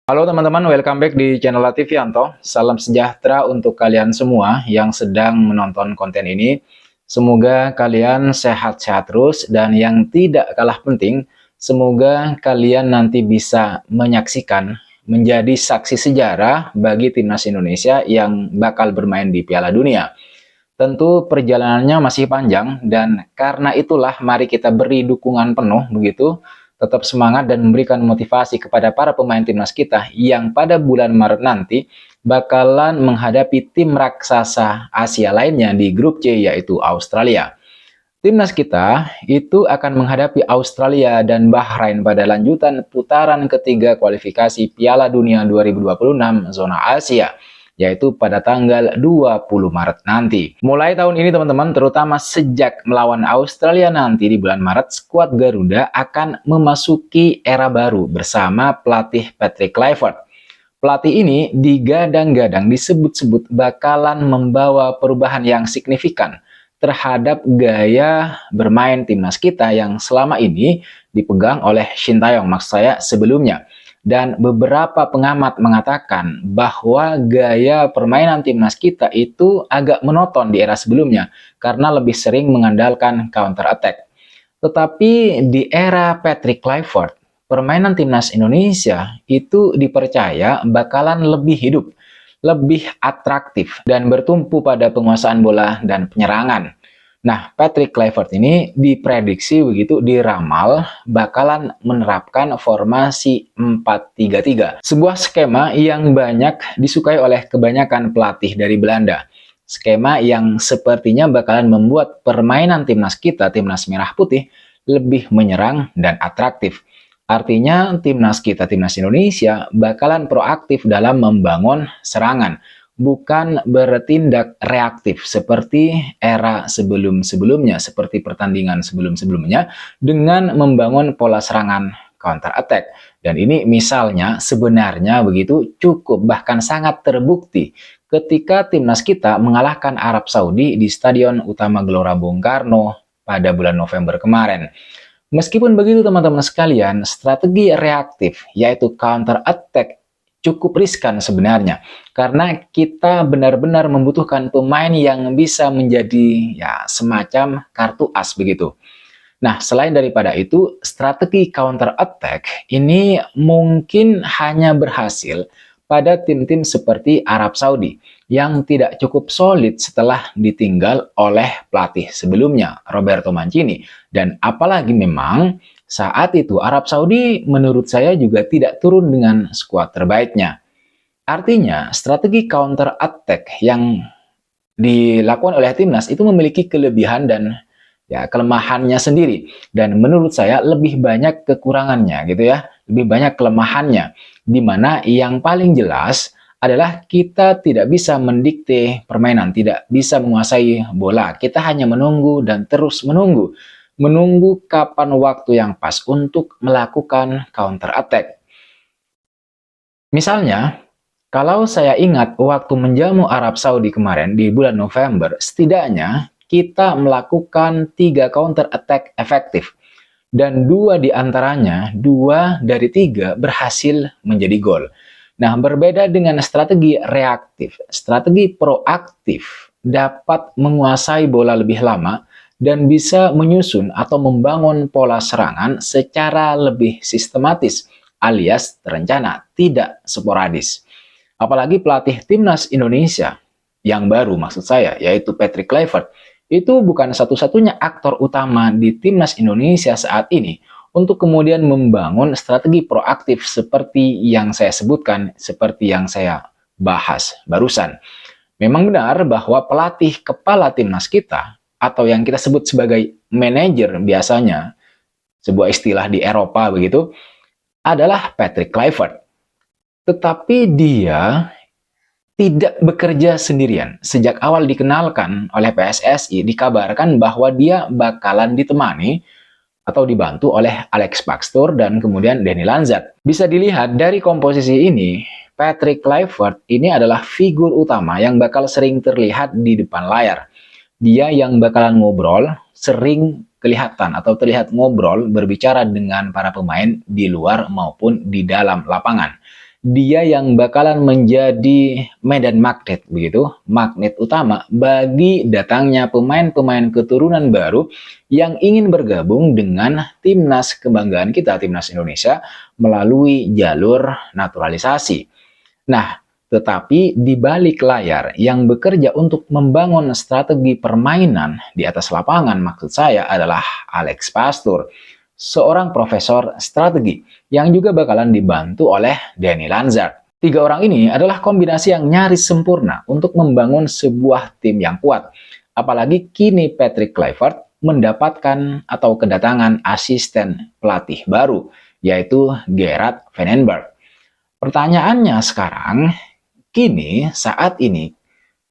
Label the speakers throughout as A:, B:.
A: Halo teman-teman, welcome back di channel Lativianto. Salam sejahtera untuk kalian semua yang sedang menonton konten ini. Semoga kalian sehat-sehat terus, dan yang tidak kalah penting, semoga kalian nanti bisa menyaksikan, menjadi saksi sejarah bagi timnas Indonesia yang bakal bermain di Piala Dunia. Tentu perjalanannya masih panjang, dan karena itulah mari kita beri dukungan penuh begitu, tetap semangat dan memberikan motivasi kepada para pemain timnas kita yang pada bulan Maret nanti bakalan menghadapi tim raksasa Asia lainnya di grup C, yaitu Australia. Timnas kita itu akan menghadapi Australia dan Bahrain pada lanjutan putaran ketiga kualifikasi Piala Dunia 2026 zona Asia, yaitu pada tanggal 20 Maret nanti. Mulai tahun ini teman-teman, terutama sejak melawan Australia nanti di bulan Maret, skuad Garuda akan memasuki era baru bersama pelatih Patrick Kluivert. Pelatih ini digadang-gadang disebut-sebut bakalan membawa perubahan yang signifikan terhadap gaya bermain timnas kita yang selama ini dipegang oleh Shin Tae-yong, maksud saya sebelumnya. Dan beberapa pengamat mengatakan bahwa gaya permainan timnas kita itu agak monoton di era sebelumnya karena lebih sering mengandalkan counter attack. Tetapi di era Patrick Kluivert, permainan timnas Indonesia itu dipercaya bakalan lebih hidup, lebih atraktif, dan bertumpu pada penguasaan bola dan penyerangan. Nah, Patrick Kluivert ini diprediksi begitu, diramal bakalan menerapkan formasi 4-3-3. Sebuah skema yang banyak disukai oleh kebanyakan pelatih dari Belanda. Skema yang sepertinya bakalan membuat permainan timnas kita, timnas merah putih, lebih menyerang dan atraktif. Artinya timnas kita, timnas Indonesia, bakalan proaktif dalam membangun serangan, bukan bertindak reaktif seperti era sebelum-sebelumnya, seperti pertandingan sebelum-sebelumnya, dengan membangun pola serangan counter attack. Dan ini misalnya sebenarnya begitu cukup, bahkan sangat terbukti ketika timnas kita mengalahkan Arab Saudi di Stadion Utama Gelora Bung Karno pada bulan November kemarin. Meskipun begitu teman-teman sekalian, strategi reaktif yaitu counter attack cukup riskan sebenarnya, karena kita benar-benar membutuhkan pemain yang bisa menjadi semacam kartu as begitu. Nah, selain daripada itu, strategi counter attack ini mungkin hanya berhasil pada tim-tim seperti Arab Saudi yang tidak cukup solid setelah ditinggal oleh pelatih sebelumnya, Roberto Mancini. Dan apalagi memang saat itu Arab Saudi menurut saya juga tidak turun dengan skuad terbaiknya. Artinya, strategi counter attack yang dilakukan oleh timnas itu memiliki kelebihan dan kelemahannya sendiri. Dan menurut saya lebih banyak kekurangannya gitu ya, lebih banyak kelemahannya. Dimana yang paling jelas adalah kita tidak bisa mendikte permainan, tidak bisa menguasai bola. Kita hanya menunggu dan terus menunggu. Menunggu kapan waktu yang pas untuk melakukan counter attack. Misalnya, kalau saya ingat waktu menjamu Arab Saudi kemarin di bulan November, setidaknya kita melakukan 3 counter attack efektif. Dan 2 diantaranya, 2 dari 3 berhasil menjadi gol. Nah, berbeda dengan strategi reaktif, strategi proaktif dapat menguasai bola lebih lama dan bisa menyusun atau membangun pola serangan secara lebih sistematis alias terencana, tidak sporadis. Apalagi pelatih timnas Indonesia yang baru, maksud saya, yaitu Patrick Kluivert, itu bukan satu-satunya aktor utama di timnas Indonesia saat ini untuk kemudian membangun strategi proaktif seperti yang saya sebutkan, seperti yang saya bahas barusan. Memang benar bahwa pelatih kepala timnas kita, atau yang kita sebut sebagai manajer biasanya, sebuah istilah di Eropa begitu, adalah Patrick Kluivert. Tetapi dia tidak bekerja sendirian. Sejak awal dikenalkan oleh PSSI, dikabarkan bahwa dia bakalan ditemani atau dibantu oleh Alex Baxter dan kemudian Danny Lanzat. Bisa dilihat dari komposisi ini, Patrick Kluivert ini adalah figur utama yang bakal sering terlihat di depan layar. Dia yang bakalan ngobrol, sering kelihatan atau terlihat ngobrol, berbicara dengan para pemain di luar maupun di dalam lapangan. dia yang bakalan menjadi medan magnet begitu, magnet utama bagi datangnya pemain-pemain keturunan baru yang ingin bergabung dengan timnas kebanggaan kita, timnas Indonesia, melalui jalur naturalisasi. Nah, tetapi di balik layar yang bekerja untuk membangun strategi permainan di atas lapangan, maksud saya adalah Alex Pastur, seorang profesor strategi yang juga bakalan dibantu oleh Danny Lanzard. Tiga orang ini adalah kombinasi yang nyaris sempurna untuk membangun sebuah tim yang kuat. Apalagi kini Patrick Kluivert mendapatkan atau kedatangan asisten pelatih baru, yaitu Gerard Van den Berg. Pertanyaannya sekarang, saat ini,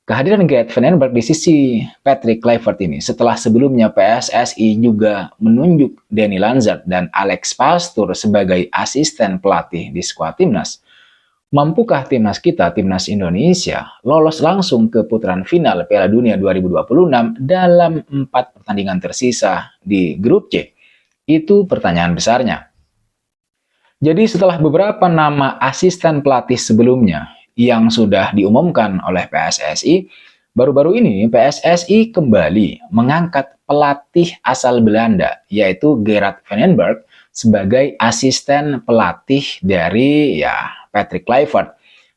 A: kehadiran Gerard Van den Berg di sisi Patrick Kluivert ini, setelah sebelumnya PSSI juga menunjuk Danny Lanzard dan Alex Pastur sebagai asisten pelatih di skuad timnas, mampukah timnas kita, timnas Indonesia, lolos langsung ke putaran final Piala Dunia 2026 dalam 4 pertandingan tersisa di grup C? Itu pertanyaan besarnya. Jadi setelah beberapa nama asisten pelatih sebelumnya yang sudah diumumkan oleh PSSI, baru-baru ini PSSI kembali mengangkat pelatih asal Belanda, yaitu Gerard Van den Berg, sebagai asisten pelatih dari Patrick Kluivert.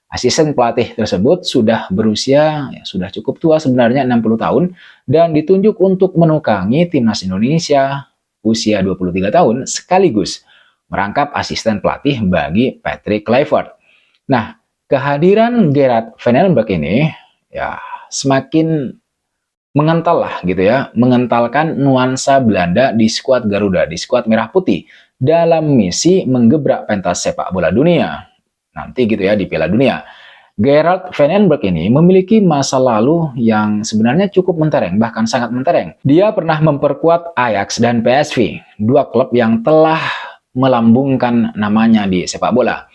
A: Asisten pelatih tersebut sudah berusia, sudah cukup tua sebenarnya, 60 tahun, dan ditunjuk untuk menukangi timnas Indonesia usia 23 tahun, sekaligus merangkap asisten pelatih bagi Patrick Kluivert. Nah, kehadiran Gerard Van den Berg ini semakin mengentalkan nuansa Belanda di skuad Garuda, di skuad Merah Putih dalam misi menggebrak pentas sepak bola dunia nanti di Piala Dunia. Gerard Van den Berg ini memiliki masa lalu yang sebenarnya cukup mentereng, bahkan sangat mentereng. Dia pernah memperkuat Ajax dan PSV, dua klub yang telah melambungkan namanya di sepak bola.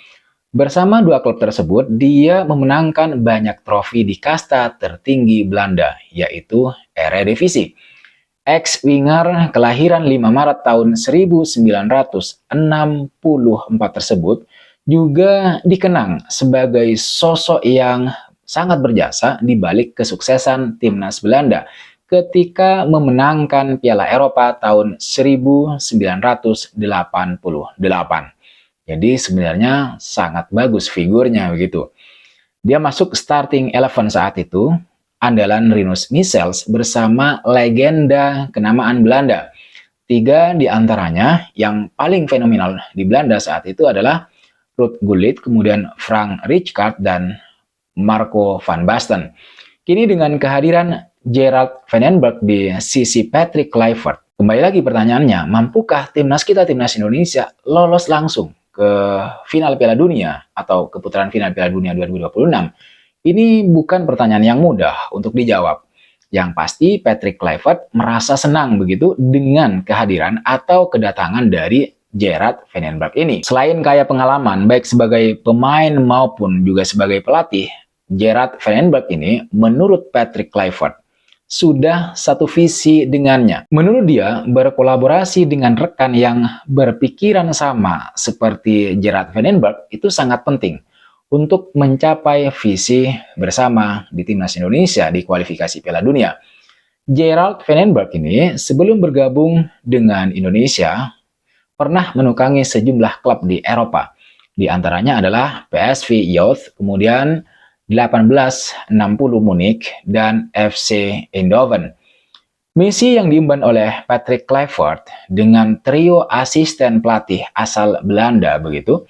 A: Bersama dua klub tersebut, dia memenangkan banyak trofi di kasta tertinggi Belanda, yaitu Eredivisie. Ex-winger kelahiran 5 Maret tahun 1964 tersebut juga dikenang sebagai sosok yang sangat berjasa di balik kesuksesan timnas Belanda ketika memenangkan Piala Eropa tahun 1988. Jadi sebenarnya sangat bagus figurnya begitu. Dia masuk starting 11 saat itu, andalan Rinus Michels bersama legenda kenamaan Belanda. 3 di antaranya yang paling fenomenal di Belanda saat itu adalah Ruud Gullit, kemudian Frank Rijkaard, dan Marco van Basten. Kini dengan kehadiran Gerard Van den Berg di sisi Patrick Kluivert, kembali lagi pertanyaannya, mampukah timnas kita, timnas Indonesia, lolos langsung ke final Piala Dunia atau ke putaran final Piala Dunia 2026? Ini bukan pertanyaan yang mudah untuk dijawab. Yang pasti Patrick Kluivert merasa senang begitu dengan kehadiran atau kedatangan dari Gerard Van den Berg ini. Selain kaya pengalaman baik sebagai pemain maupun juga sebagai pelatih, Gerard Van den Berg ini menurut Patrick Kluivert sudah satu visi dengannya. Menurut dia, berkolaborasi dengan rekan yang berpikiran sama seperti Gerard Van den Berg itu sangat penting untuk mencapai visi bersama di timnas Indonesia di kualifikasi Piala Dunia. Gerard Van den Berg ini sebelum bergabung dengan Indonesia pernah menukangi sejumlah klub di Eropa. Di antaranya adalah PSV Youth, kemudian 1860 Munich, dan FC Eindhoven. Misi yang diemban oleh Patrick Kluivert dengan trio asisten pelatih asal Belanda begitu,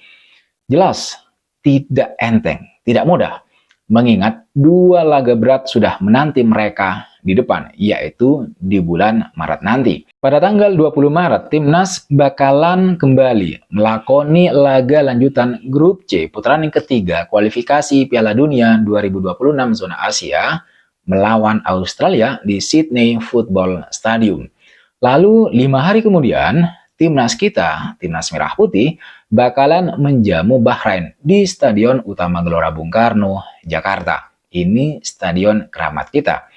A: jelas tidak enteng, tidak mudah, mengingat 2 laga berat sudah menanti mereka di depan, yaitu di bulan Maret nanti. Pada tanggal 20 Maret, timnas bakalan kembali melakoni laga lanjutan grup C putaran yang ketiga kualifikasi Piala Dunia 2026 zona Asia melawan Australia di Sydney Football Stadium. Lalu 5 hari kemudian, timnas kita, timnas Merah Putih, bakalan menjamu Bahrain di Stadion Utama Gelora Bung Karno, Jakarta. Ini stadion keramat kita.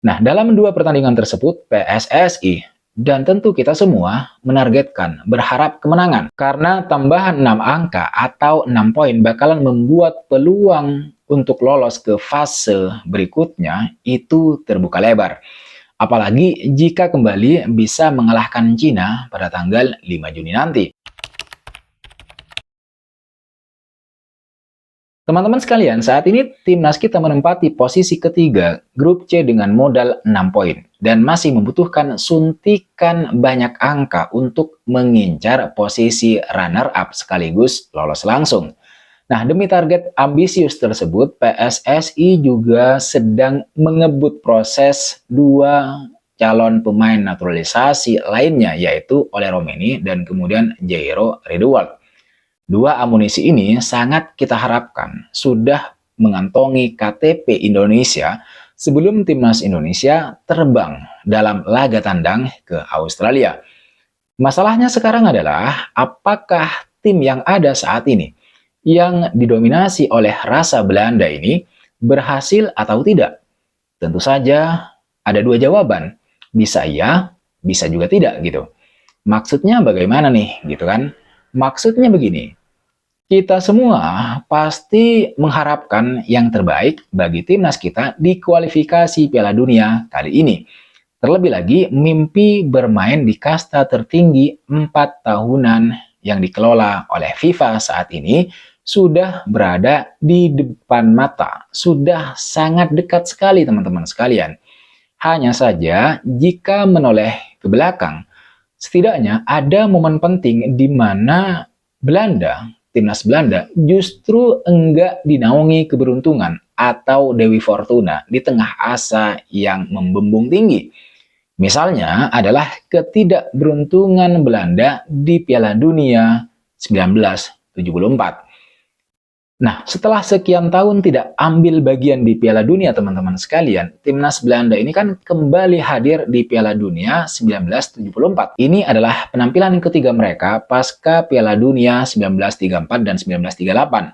A: Nah, dalam 2 pertandingan tersebut, PSSI Dan tentu kita semua menargetkan, berharap kemenangan. Karena tambahan 6 angka atau 6 poin bakalan membuat peluang untuk lolos ke fase berikutnya itu terbuka lebar. Apalagi jika kembali bisa mengalahkan Cina pada tanggal 5 Juni nanti. Teman-teman sekalian, saat ini timnas kita menempati posisi ketiga grup C dengan modal 6 poin dan masih membutuhkan suntikan banyak angka untuk mengincar posisi runner-up sekaligus lolos langsung. Nah, demi target ambisius tersebut, PSSI juga sedang mengebut proses dua calon pemain naturalisasi lainnya, yaitu Ole Romeni dan kemudian Jairo Ridewald. Dua amunisi ini sangat kita harapkan sudah mengantongi KTP Indonesia sebelum timnas Indonesia terbang dalam laga tandang ke Australia. Masalahnya sekarang adalah apakah tim yang ada saat ini yang didominasi oleh rasa Belanda ini berhasil atau tidak? Tentu saja ada dua jawaban. Bisa iya, bisa juga tidak gitu. Maksudnya bagaimana nih gitu kan? Maksudnya begini, kita semua pasti mengharapkan yang terbaik bagi timnas kita di kualifikasi Piala Dunia kali ini. Terlebih lagi, mimpi bermain di kasta tertinggi 4 tahunan yang dikelola oleh FIFA saat ini sudah berada di depan mata. Sudah sangat dekat sekali teman-teman sekalian. Hanya saja jika menoleh ke belakang, setidaknya ada momen penting di mana timnas Belanda justru enggak dinaungi keberuntungan atau Dewi Fortuna di tengah asa yang membembung tinggi. Misalnya adalah ketidakberuntungan Belanda di Piala Dunia 1974. Nah, setelah sekian tahun tidak ambil bagian di Piala Dunia teman-teman sekalian, timnas Belanda ini kan kembali hadir di Piala Dunia 1974. Ini adalah penampilan ketiga mereka pasca Piala Dunia 1934 dan 1938.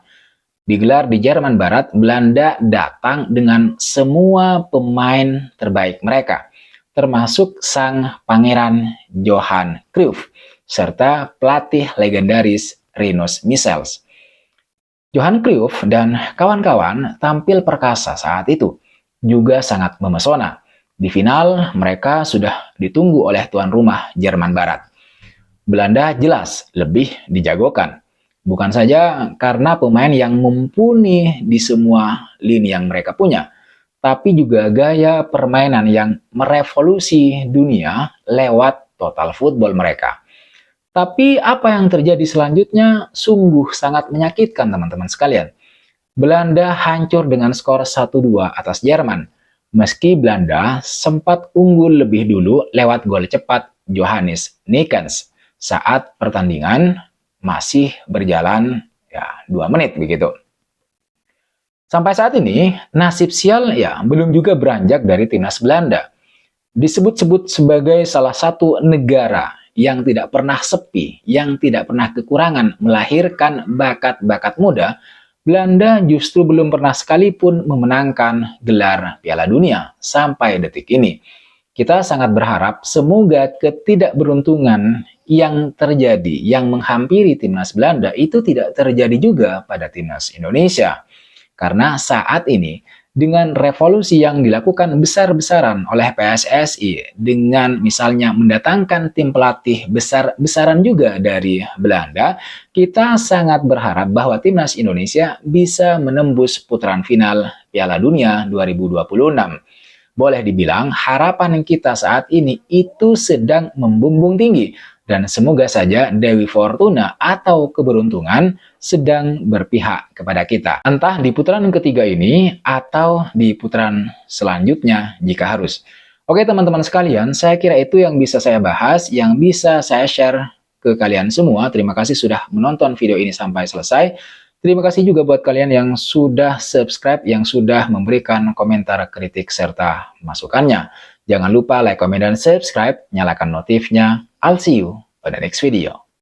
A: Digelar di Jerman Barat, Belanda datang dengan semua pemain terbaik mereka, termasuk sang pangeran Johan Cruyff, serta pelatih legendaris Rinus Michels. Johan Cruyff dan kawan-kawan tampil perkasa saat itu, juga sangat memesona. Di final, mereka sudah ditunggu oleh tuan rumah Jerman Barat. Belanda jelas lebih dijagokan. Bukan saja karena pemain yang mumpuni di semua lini yang mereka punya, tapi juga gaya permainan yang merevolusi dunia lewat total football mereka. Tapi apa yang terjadi selanjutnya sungguh sangat menyakitkan teman-teman sekalian. Belanda hancur dengan skor 1-2 atas Jerman. Meski Belanda sempat unggul lebih dulu lewat gol cepat Johannes Neekens saat pertandingan masih berjalan 2 menit begitu. Sampai saat ini nasib sial belum juga beranjak dari timnas Belanda. Disebut-sebut sebagai salah satu negara yang tidak pernah sepi, yang tidak pernah kekurangan melahirkan bakat-bakat muda, Belanda justru belum pernah sekalipun memenangkan gelar Piala Dunia sampai detik ini. Kita sangat berharap semoga ketidakberuntungan yang terjadi, yang menghampiri timnas Belanda itu tidak terjadi juga pada timnas Indonesia. Karena saat ini, dengan revolusi yang dilakukan besar-besaran oleh PSSI, dengan misalnya mendatangkan tim pelatih besar-besaran juga dari Belanda, kita sangat berharap bahwa timnas Indonesia bisa menembus putaran final Piala Dunia 2026. Boleh dibilang harapan kita saat ini itu sedang membumbung tinggi. Dan semoga saja Dewi Fortuna atau keberuntungan sedang berpihak kepada kita. Entah di putaran ketiga ini atau di putaran selanjutnya jika harus. Oke teman-teman sekalian, saya kira itu yang bisa saya bahas, yang bisa saya share ke kalian semua. Terima kasih sudah menonton video ini sampai selesai. Terima kasih juga buat kalian yang sudah subscribe, yang sudah memberikan komentar, kritik, serta masukannya. Jangan lupa like, komen, dan subscribe, nyalakan notifnya. I'll see you on the next video.